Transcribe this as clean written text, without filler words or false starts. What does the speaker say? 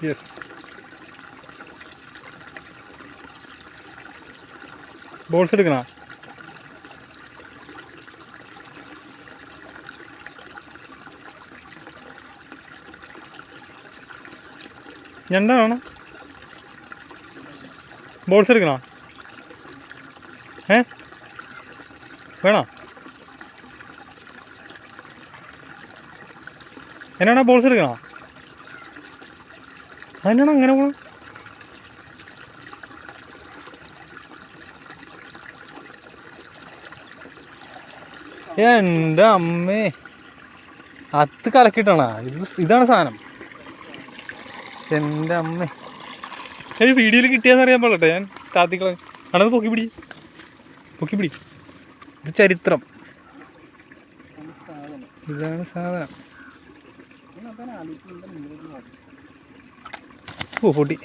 Yes. Balls എടുക്കണ ഞണ്ടാണോ? Balls എടുക്കണോ? വേണോ? എന്നാണോ ബോൾസ് എടുക്കണോ? അതിനാണോ അങ്ങനെ പോകണം? എൻ്റെ അമ്മേ, അത് കലക്കിട്ടാണോ ഇതാണ് സാധനം. എൻ്റെ അമ്മേ, ഈ വീഡിയോയിൽ കിട്ടിയാന്ന് അറിയാൻ പാടില്ല. ഞാൻ താത്തിക്കള അണത് പൊക്കിപ്പിടി. ഇത് ചരിത്രം. ഇതാണ് സാധനം. ഓ പൊട്ടി.